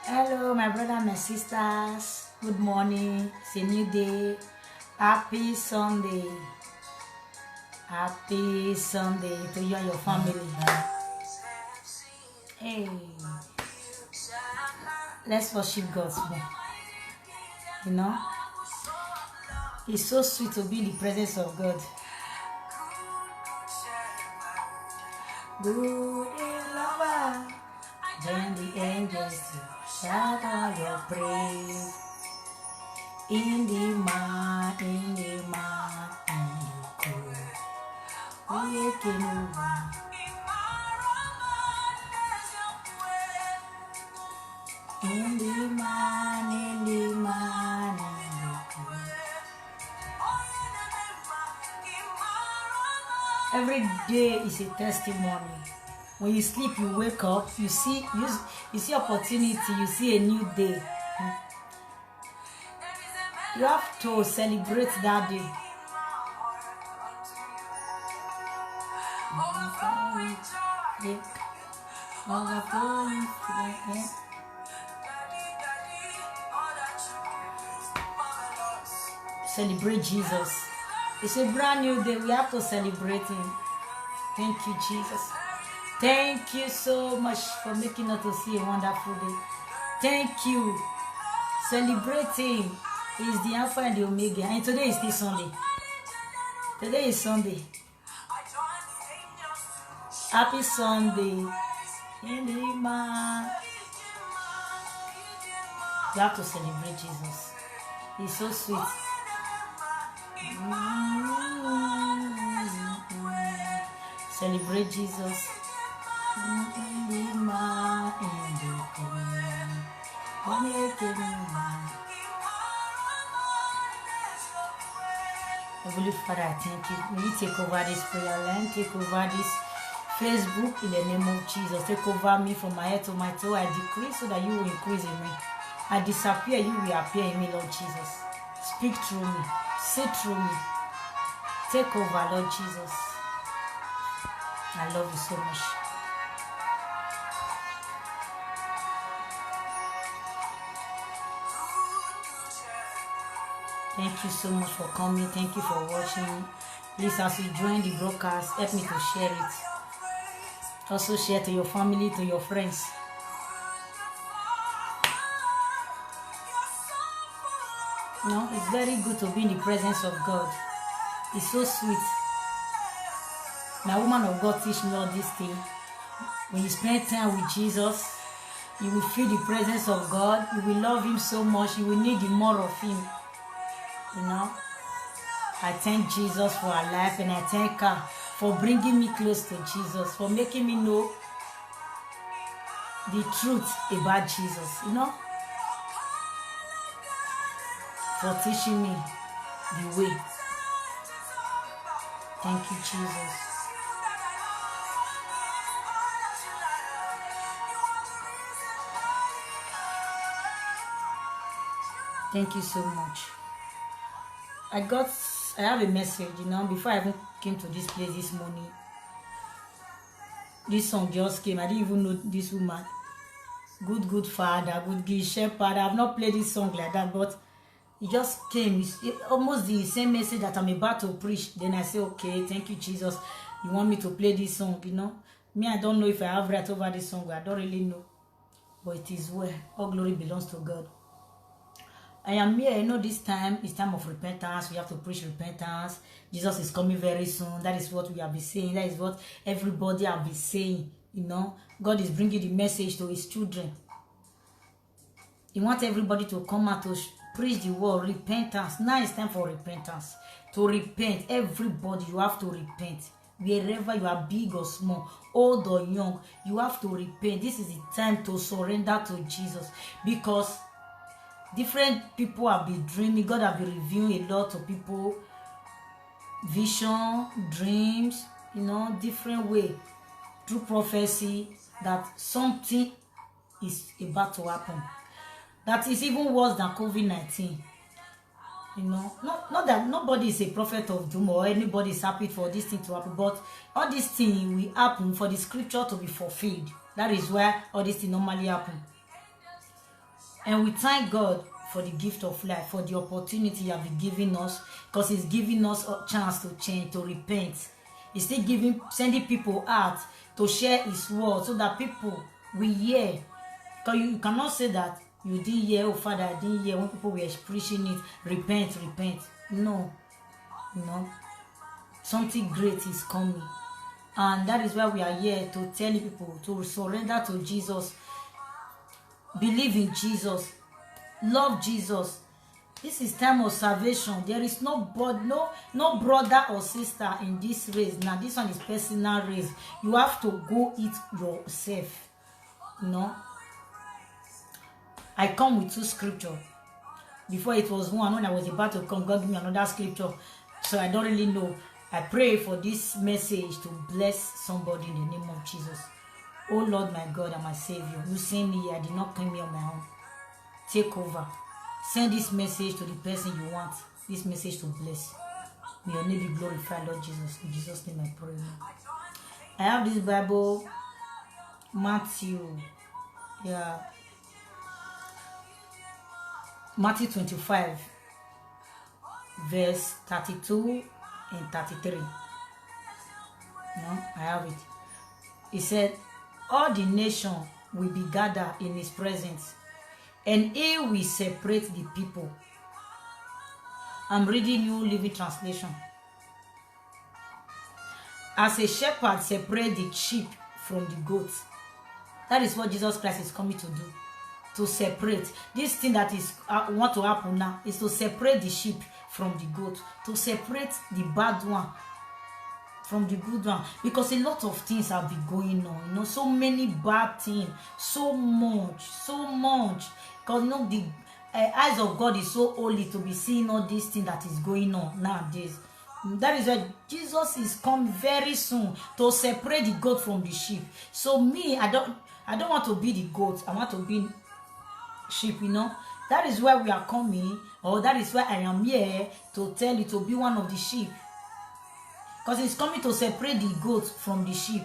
Hello, my brother and my sisters. Good morning. It's a new day. Happy Sunday. Happy Sunday to you and your family. Hey, let's worship God more. You know, it's so sweet to be in the presence of God. Good in lover, then the angels shout out your praise. In the man, in the cool. Waking over. In the man, cool. Every day is a testimony. When you sleep, you wake up, you see opportunity, you see a new day. You have to celebrate that day. Celebrate Jesus. It's a brand new day. We have to celebrate Him. Thank you, Jesus. Thank you so much for making us to see a wonderful day. Thank you. Celebrating is the Alpha and the Omega. And today is still Sunday. Today is Sunday. Happy Sunday. In the man. You have to celebrate Jesus. He's so sweet. Celebrate Jesus. Heavenly Father, I thank you. Will you take over this prayer line, take over this Facebook in the name of Jesus. Take over me from my head to my toe. I decrease so that you will increase in me. I disappear, you will appear in me, Lord Jesus. Speak through me. Say through me. Take over, Lord Jesus. I love you so much. Thank you so much for coming. Thank you for watching. Please, as you join the broadcast, help me to share it. Also share to your family, to your friends. No, it's very good to be in the presence of God. It's so sweet. My woman of God teach me all this thing. When you spend time with Jesus, you will feel the presence of God. You will love Him so much. You will need more of Him. You know, I thank Jesus for her life, and I thank her for bringing me close to Jesus, for making me know the truth about Jesus, you know, for teaching me the way. Thank you, Jesus. Thank you so much. I have a message, you know, before I even came to this place this morning. This song just came. I didn't even know this woman. Good Father, good shepherd. I've not played this song like that, but it just came. It's almost the same message that I'm about to preach. Then I say, okay, thank you, Jesus. You want me to play this song, you know? Me, I don't know if I have right over this song. I don't really know. But it is well. All glory belongs to God. I am here. You know, this time is time of repentance. We have to preach repentance. Jesus is coming very soon. That is what we have been saying. That is what everybody have been saying. You know, God is bringing the message to His children. He wants everybody to come out to preach the word, repentance. Now it's time for repentance. To repent. Everybody, you have to repent. Wherever you are, big or small, old or young, you have to repent. This is the time to surrender to Jesus, because different people have been dreaming. God have been revealing a lot to people. Vision, dreams, you know, different way. Through prophecy, that something is about to happen. That is even worse than COVID-19. You know, not that nobody is a prophet of doom or anybody is happy for this thing to happen, but all these things will happen for the scripture to be fulfilled. That is where all these things normally happen. And we thank God for the gift of life, for the opportunity He has been giving us, because He's giving us a chance to change, to repent. He's still sending people out to share His word so that people will hear. Because you cannot say that you didn't hear, oh Father, I didn't hear when people were preaching it, repent, repent. No, something great is coming. And that is why we are here, to tell people to surrender to Jesus, believe in Jesus, love Jesus. This is time of salvation. There is no brother or sister in this race. Now this one is personal race. You have to go it yourself. I come with 2 scriptures. Before it was one, when I was about to come, God gave me another scripture. So I don't really know. I pray for this message to bless somebody in the name of Jesus. Oh Lord, my God and my Savior, you sent me here. I did not come here on my own. Take over. Send this message to the person you want this message to bless. May your name be glorified, Lord Jesus. In Jesus' name I pray. I have this Bible, Matthew 25, verse 32 and 33. I have it. He said, all the nations will be gathered in His presence, and He will separate the people. I'm reading New Living Translation. As a shepherd separates the sheep from the goats. That is what Jesus Christ is coming to do. To separate. This thing that is want to happen now is to separate the sheep from the goat. To separate the bad one from the good one. Because a lot of things have been going on. So many bad things. So much. Because the eyes of God is so holy to be seeing all these things that is going on nowadays. That is why Jesus is coming very soon to separate the goat from the sheep. So me, I don't want to be the goat. I want to be sheep. That is why we are coming, or that is why I am here to tell you to be one of the sheep. Because He's coming to separate the goat from the sheep.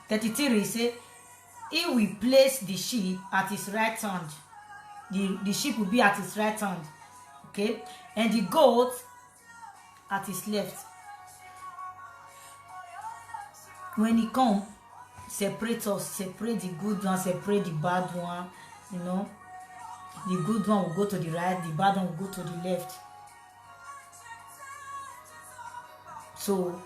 33 say, He will place the sheep at His right hand. The sheep will be at His right hand. Okay? And the goat at His left. When He comes, separate us, separate the good one, separate the bad one. The good one will go to the right, the bad one will go to the left. So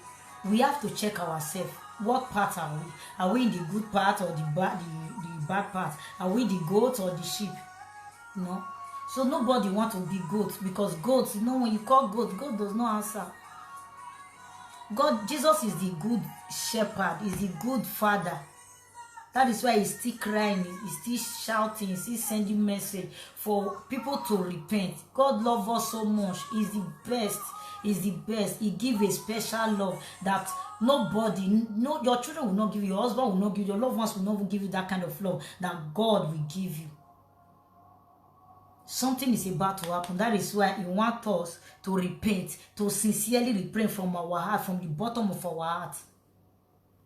we have to check ourselves. What part are we? Are we in the good part or the bad part? Are we the goat or the sheep? So nobody wants to be goat, because goats, when you call goat, God does not answer. Jesus is the good shepherd, is the good father. That is why He's still crying, He's still shouting, He's still sending message for people to repent. God loves us so much. He's the best. He's the best. He gives a special love that nobody, your children will not give you, your husband will not give you, your loved ones will not give you that kind of love that God will give you. Something is about to happen. That is why He wants us to repent, to sincerely repent from our heart, from the bottom of our heart.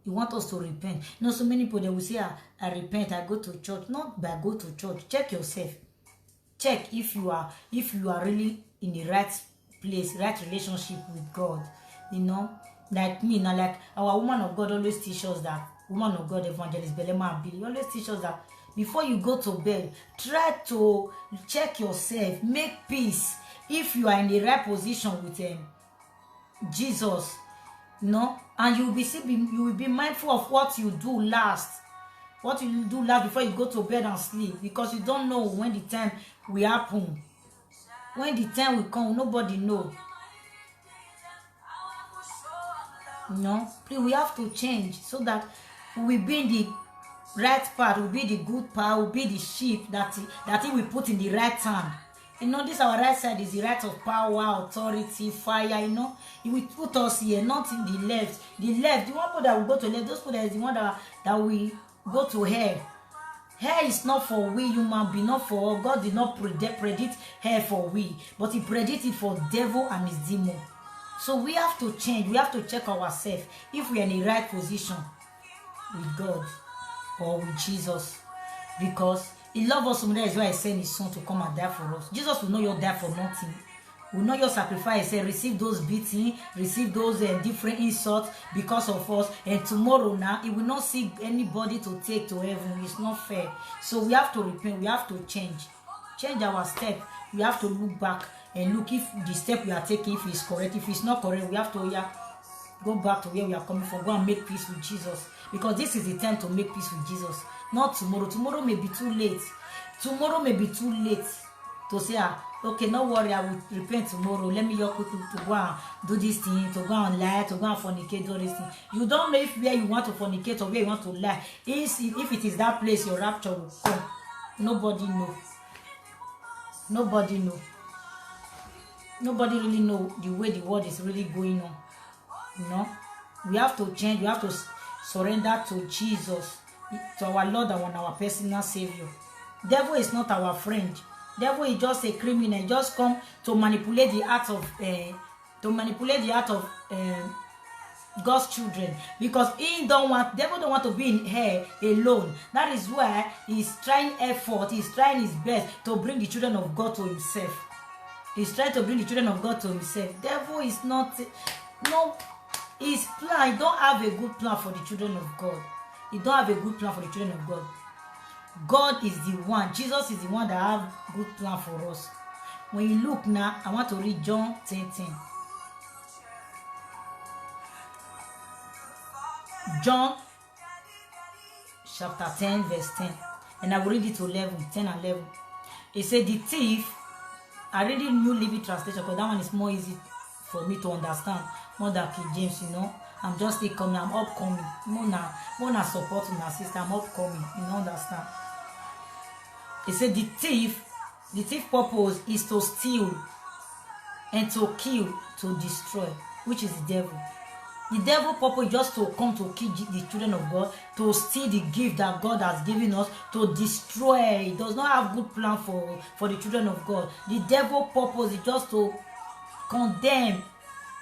He wants us to repent. So many people, they will say, I repent, I go to church. Not by go to church. Check yourself. Check if you are really in the right place, right relationship with God. Like me, like our woman of God always teach us that, woman of God, Evangelist Belema Abili, always teach us that before you go to bed, try to check yourself, make peace. If you are in the right position with Jesus, and you will be mindful of what you do last. What you do last before you go to bed and sleep, because you don't know when the time will happen. When the time will come, nobody knows. Please, we have to change so that we will be in the right part, will be the good part, will be the sheep that He will put in the right hand. This our right side is the right of power, authority, fire. He will put us here, not in the left. The left, the one that will go to left, those people that is the one that will go to hell. Hell is not for we human beings, not for all. God did not predict hell for we, but He predicted for devil and his demon. So we have to change. We have to check ourselves if we are in the right position with God or with Jesus, because He loves us so much. That is why He sent His Son to come and die for us. Jesus will not die for nothing. Will not your sacrifice and receive those beating, receive those different insults because of us, and tomorrow now He will not see anybody to take to heaven. It's not fair. So we have to repent. We have to change our step. We have to look back and look if the step we are taking, if it's correct. If it's not correct, we have to go back to where we are coming from. Go and make peace with Jesus, because this is the time to make peace with Jesus. Not tomorrow. Tomorrow may be too late. Tomorrow may be too late to say, okay, no worry, I will repent tomorrow. Let me just quickly to go and do this thing, to go and lie, to go and fornicate, do this thing. You don't know if where you want to fornicate or where you want to lie. If it is that place, your rapture will come. Nobody know. Nobody know. Nobody really know the way the world is really going on. You know, we have to change. We have to surrender to Jesus, to our Lord and our personal Savior. Devil is not our friend. Devil is just a criminal. Just come to manipulate the heart of God's children, because devil don't want to be in hell alone. That is why he's trying his best to bring the children of God to himself. He's trying to bring the children of God to himself. Devil is not, no, his plan. He don't have a good plan for the children of God. He don't have a good plan for the children of God. God is the one. Jesus is the one that have good plan for us. When you look now, I want to read John 10:10. John chapter 10 verse 10. And I will read it to 10 and 11. It said, the thief, I read the New Living Translation because that one is more easy for me to understand, more than King James, you know. I'm just still coming, I'm upcoming. More na support my sister, I'm upcoming, you know, understand. It said the thief purpose is to steal and to kill, to destroy, which is the devil. The devil purpose is just to come to kill the children of God, to steal the gift that God has given us, to destroy. He does not have good plan for the children of God. The devil purpose is just to condemn.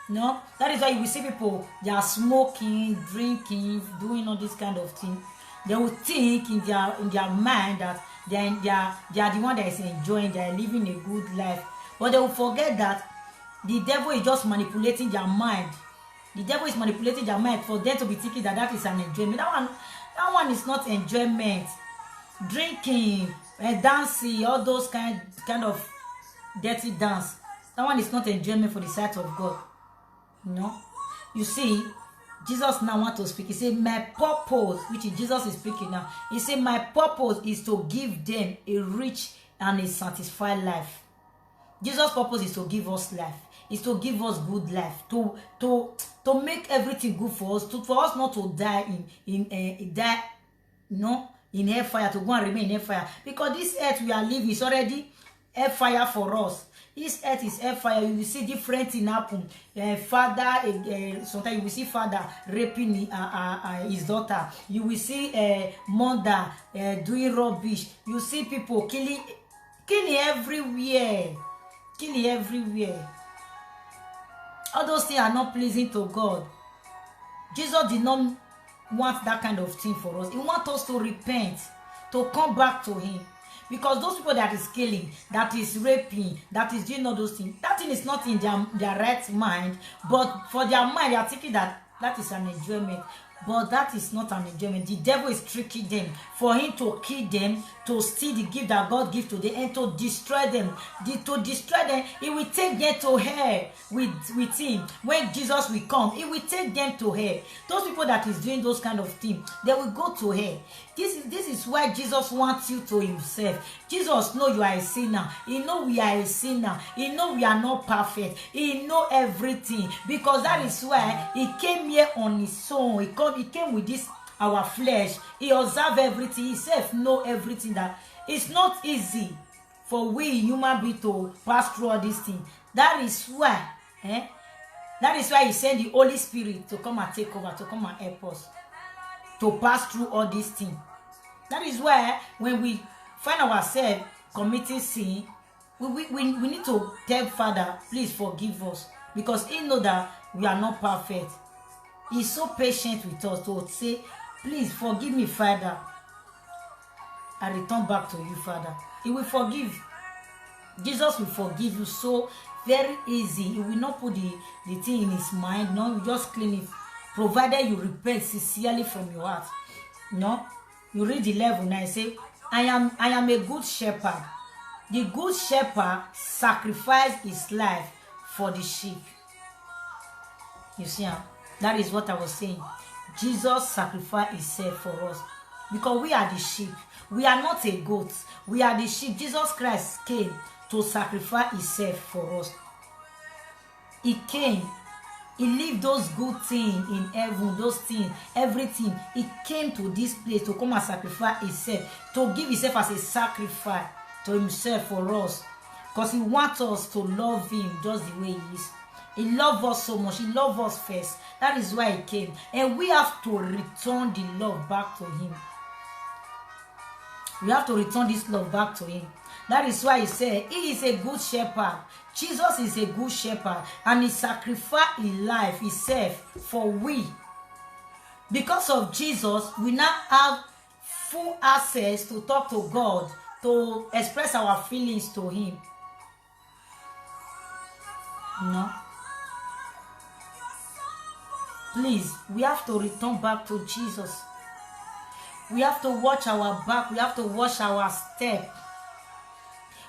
No, that is why you will see people, they are smoking, drinking, doing all this kind of thing. They will think in their mind that they are the one that is enjoying, they are living a good life. But they will forget that the devil is just manipulating their mind. The devil is manipulating their mind for them to be thinking that is an enjoyment. That one is not enjoyment. Drinking and dancing, all those kind of dirty dance. That one is not enjoyment for the sight of God. You know, you see, Jesus now wants to speak. He said, my purpose, which is Jesus is speaking now. He said, my purpose is to give them a rich and a satisfied life. Jesus' purpose is to give us life. Is to give us good life. To make everything good for us. For us not to die in hellfire, to go and remain in hellfire. Because this earth we are living is already hellfire for us. This earth is hellfire. You will see different things happen. Sometimes you will see father raping his daughter. You will see mother doing rubbish. You see people killing everywhere. Killing everywhere. All those things are not pleasing to God. Jesus did not want that kind of thing for us. He wants us to repent, to come back to Him. Because those people that is killing, that is raping, that is doing all those things, that thing is not in their right mind. But for their mind, they are thinking that is an enjoyment. But that is not an enjoyment. The devil is tricking them for him to kill them, to steal the gift that God gives to them, and to destroy them. To destroy them, He will take them to hell with Him. When Jesus will come, He will take them to hell. Those people that is doing those kind of things, they will go to hell. This is why Jesus wants you to Himself. Jesus knows you are a sinner. He knows we are a sinner. He knows we are not perfect. He knows everything. Because that is why He came here on His own. He came with this, our flesh. He observed everything. He Himself knows everything. That it's not easy for we human beings to pass through all these things. That is why He sent the Holy Spirit to come and take over, to come and help us to pass through all these things. That is why when we find ourselves committing sin, we need to tell Father, please forgive us, because He knows that we are not perfect. He's so patient with us to say, please forgive me, Father. I return back to you, Father. He will forgive. Jesus will forgive you so very easy. He will not put the thing in his mind. No, you just clean it. Provided you repent sincerely from your heart. No, you read 11 and say, I am a good shepherd. The good shepherd sacrificed his life for the sheep. You see, that is what I was saying. Jesus sacrificed himself for us because we are the sheep. We are not a goat. We are the sheep. Jesus Christ came to sacrifice himself for us. He came. He lived those good things in heaven, those things, everything. He came to this place to come and sacrifice himself, to give himself as a sacrifice to himself for us. Because he wants us to love him just the way he is. He loved us so much. He loved us first. That is why he came. And we have to return the love back to him. We have to return this love back to him. That is why he said, he is a good shepherd. Jesus is a good shepherd. And he sacrificed his life, himself, for we. Because of Jesus, we now have full access to talk to God, to express our feelings to him. No. Please, we have to return back to Jesus. We have to watch our back. We have to watch our step.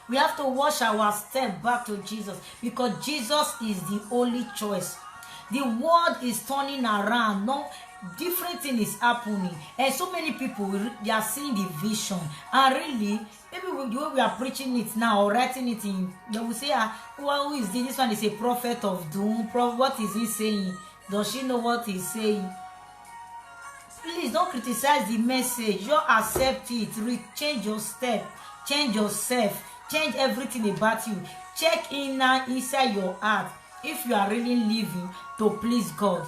We have to watch our step back to Jesus, because Jesus is the only choice. The world is turning around. No, different thing is happening, and so many people, they are seeing the vision. And really, maybe the way we are preaching it now or writing it in, they will say, well, who is this? This one is a prophet of doom. What is he saying? Does she know what he's saying? Please don't criticize the message. You accept it. Change your step. Change yourself. Change everything about you. Check in now inside your heart if you are really living to please God.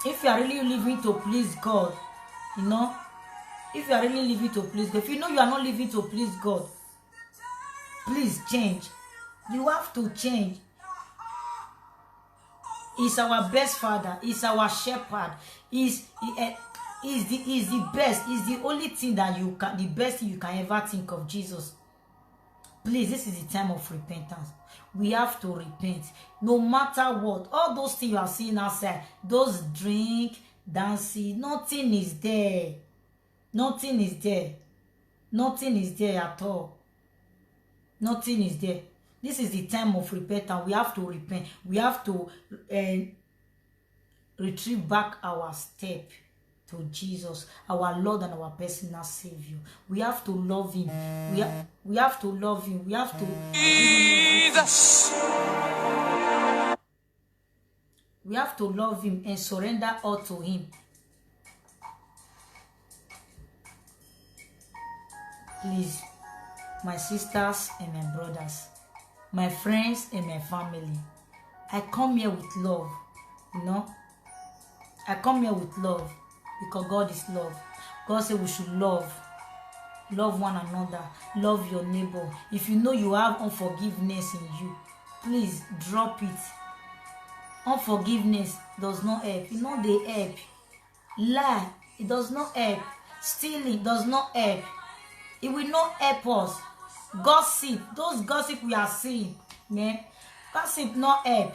If you are really living to please God, you know, if you are really living to please God, if you know you are not living to please God, please change. You have to change. He's our best father. He's our shepherd. He's the best. He's the only thing that you can, the best thing you can ever think of, Jesus. Please, this is the time of repentance. We have to repent. No matter what, all those things you are seeing outside, those drink, dancing, nothing is there. Nothing is there. Nothing is there at all. Nothing is there. This is the time of repentance. We have to repent. We have to retrieve back our step to Jesus, our Lord and our personal Savior. We have to love him. We have to love him. We have to Jesus. We have to love him and surrender all to him. Please, my sisters and my brothers, my friends and my family, I come here with love. You know, I come here with love because God is love. God said we should love one another, love your neighbor. If you know you have unforgiveness in you, please drop it. Unforgiveness does not help. You know they help. Lie, it does not help. Stealing does not help. It will not help us. Gossip, those gossip we are seeing, man, gossip not help.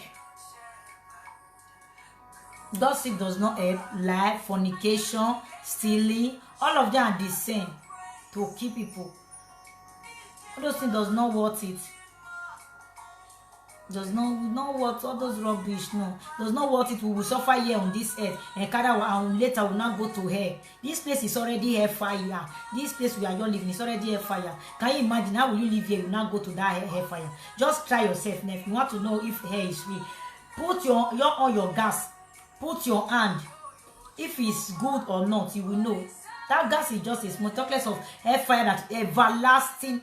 Gossip does not help. Lie, fornication, stealing, all of them are the same to kill people. All those things does not worth it. Does not worth all those rubbish. No, does not worth it. We will suffer here on this earth, and later we will not go to hell. This place is already hellfire. This place we are just living is already hellfire. Can you imagine how will you live here? You will not go to that hellfire. Just try yourself. Now, if you want to know if hell is real, put your on your gas. Put your hand. If it's good or not, you will know. That gas is just a small talkless of hellfire that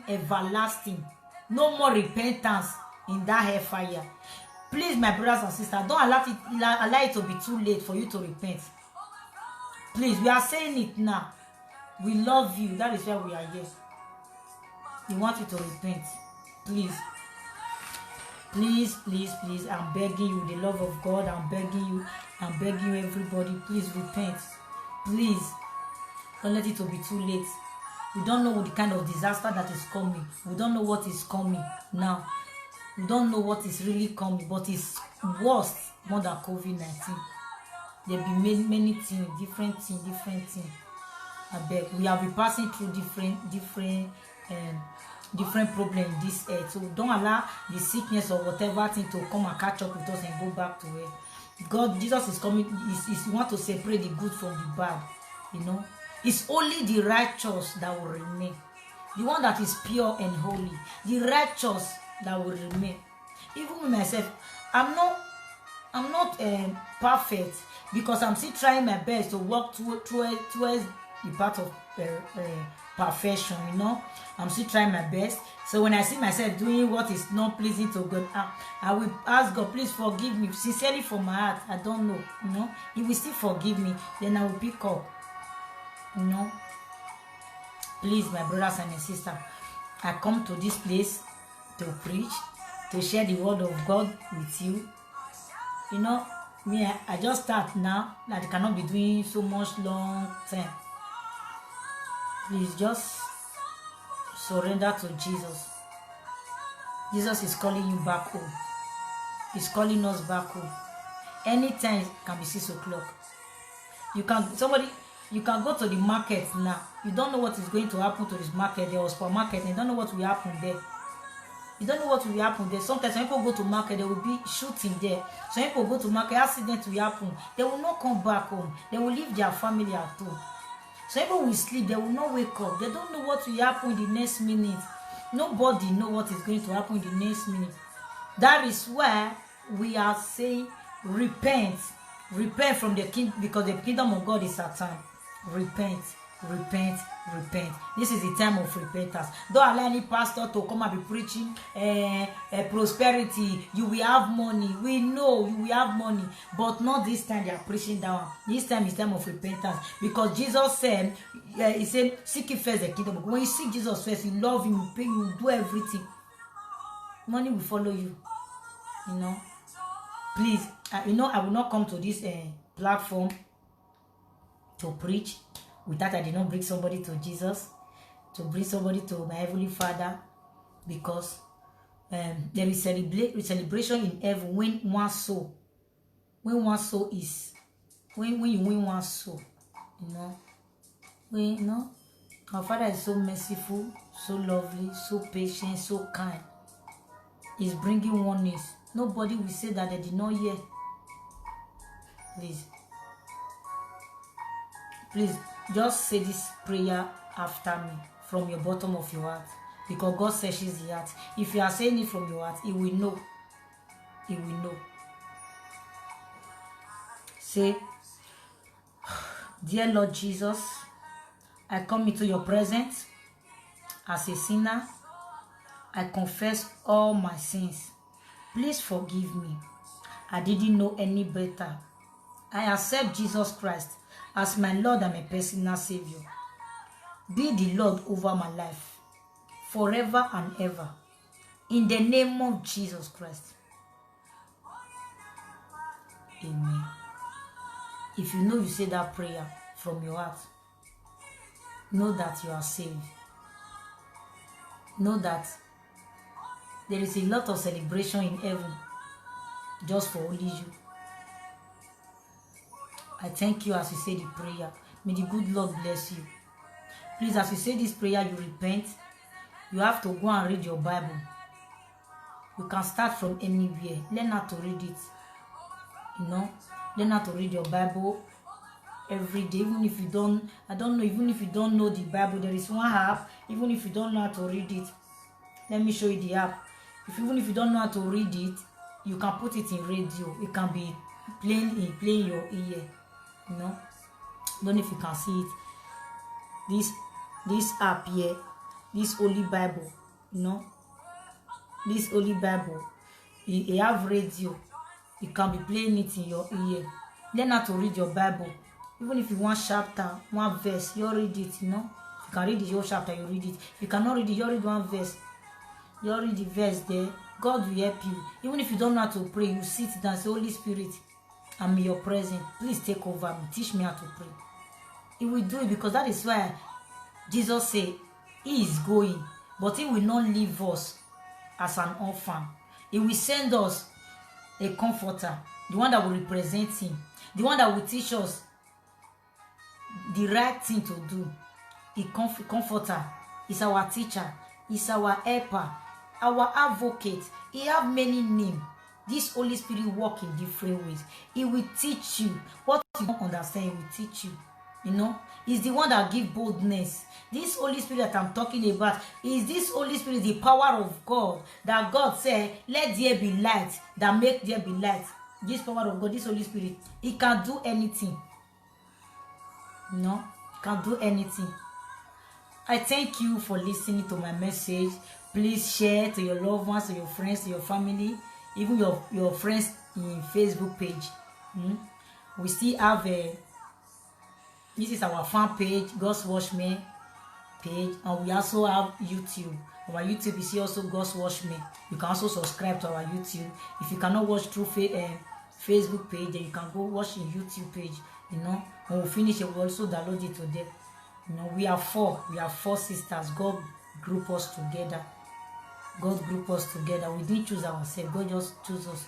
everlasting. No more repentance in that hellfire. Please, my brothers and sisters, don't allow it to be too late for you to repent. Please, we are saying it now. We love you. That is why we are here. We want you to repent. Please. Please, please, please, I'm begging you, the love of God, I'm begging you, everybody, please repent. Please. Don't let it to be too late. We don't know the kind of disaster that is coming. We don't know what is coming now. We don't know what is really coming, but it's worse more than COVID-19. There be many things, different things. I beg. We have been passing through different problems this earth. So don't allow the sickness or whatever thing to come and catch up with us and go back to it. God, Jesus is coming. He want to separate the good from the bad. You know, it's only the righteous that will remain. The one that is pure and holy, the righteous that will remain. Even myself, I'm not perfect, because I'm still trying my best to work towards the part of perfection. You know, I'm still trying my best. So when I see myself doing what is not pleasing to God, I will ask God, please forgive me sincerely from my heart. I don't know, you know. He will still forgive me. Then I will pick up. You know, please, my brothers and my sisters, I come to this place to preach, to share the word of God with you. You know, me, I just start now, that I cannot be doing so much long time. Please just surrender to Jesus. Jesus is calling you back home. He's calling us back home. Anytime can be 6 o'clock. You can go to the market now. You don't know what is going to happen to this market there or supermarket, and you don't know what will happen there. You don't know what will happen there. Sometimes when people go to market, there will be shooting there. Some people go to market, accident will happen. They will not come back home. They will leave their family at home. Some people will sleep. They will not wake up. They don't know what will happen in the next minute. Nobody knows what is going to happen in the next minute. That is why we are saying, repent. Repent from the kingdom, because the kingdom of God is at hand. Repent. This is the time of repentance. Don't allow any pastor to come and be preaching prosperity. You will have money. We know you will have money, but not this time. They are preaching down. This time is time of repentance, because Jesus said, he said, seek ye first the kingdom. When you seek Jesus first, you love him, you pay, you do everything, money will follow you. You know, please, you know, I will not come to this platform to preach without I did not bring somebody to Jesus, to bring somebody to my Heavenly Father, because there is celebration in heaven when one soul is, when you win one soul, you know, our Father is so merciful, so lovely, so patient, so kind. He's bringing oneness. Nobody will say that they did not hear. Please, just say this prayer after me from your bottom of your heart, because God searches the heart. If you are saying it from your heart, He will know. He will know. Say, dear Lord Jesus, I come into your presence as a sinner. I confess all my sins. Please forgive me. I didn't know any better. I accept Jesus Christ as my Lord and my personal Savior. Be the Lord over my life, forever and ever. In the name of Jesus Christ. Amen. If you know you say that prayer from your heart, know that you are saved. Know that there is a lot of celebration in heaven just for only you. I thank you as you say the prayer. May the good Lord bless you. Please, as you say this prayer, you repent. You have to go and read your Bible. You can start from anywhere. Learn how to read it. You know, learn how to read your Bible every day. Even if you don't, even if you don't know the Bible, there is one app. Even if you don't know how to read it, let me show you the app. Even if you don't know how to read it, you can put it in radio. It can be playing your ear. You know, don't know if you can see it. This app here, this Holy Bible, you know, this Holy Bible, it have radio. You can be playing it in your ear. Learn how to read your Bible. Even if you want chapter, one verse, you read it. You know, you can read the whole chapter, you read it. If you cannot read it, you read one verse. You read the verse there. God will help you. Even if you don't know how to pray, you sit down and say, Holy Spirit, I'm in your presence. Please take over me. Teach me how to pray. He will do it, because that is why Jesus said he is going, but he will not leave us as an orphan. He will send us a comforter, the one that will represent him, the one that will teach us the right thing to do. The comforter is our teacher, is our helper, our advocate. He have many names. This Holy Spirit work in different ways. He will teach you what you don't understand. He will teach you. You know, he's the one that give boldness. This Holy Spirit that I'm talking about is this Holy Spirit, the power of God, that God said, let there be light, that make there be light. This power of God, this Holy Spirit, he can do anything. No, can do anything. I thank you for listening to my message. Please share to your loved ones, to your friends, to your family, even your friends in Facebook page. We still have this is our fan page, God's Watch Me page, and we also have YouTube. Our YouTube is also God's Watch Me. You can also subscribe to our YouTube. If you cannot watch through Facebook page, then you can go watch the YouTube page. You know, when we finish it, we also download it to them. You know, we are four sisters. God group us together. God group us together. We didn't choose ourselves. God just chose us.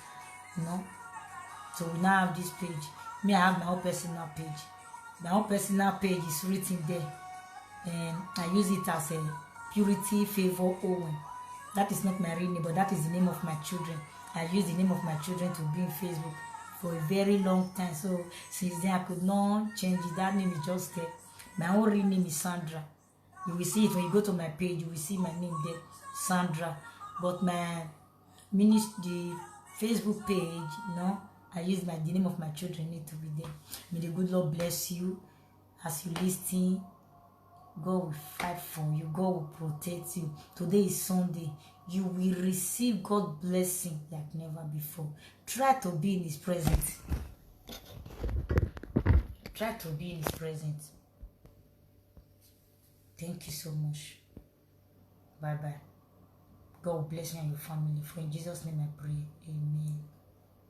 You know. So we now have this page. Me, I have my own personal page. My own personal page is written there, and I use it as a Purity Favor Owen. That is not my real name, but that is the name of my children. I use the name of my children to be in Facebook for a very long time. So since then I could not change it. That name is just there. My own real name is Sandra. You will see it when you go to my page. You will see my name there, Sandra. But my ministry, the Facebook page, you know, I use the name of my children need to be there. May the good Lord bless you as you listen. God will fight for you. God will protect you. Today is Sunday. You will receive God's blessing like never before. Try to be in His presence. Try to be in His presence. Thank you so much. Bye-bye. God bless you and your family. For in Jesus' name I pray. Amen.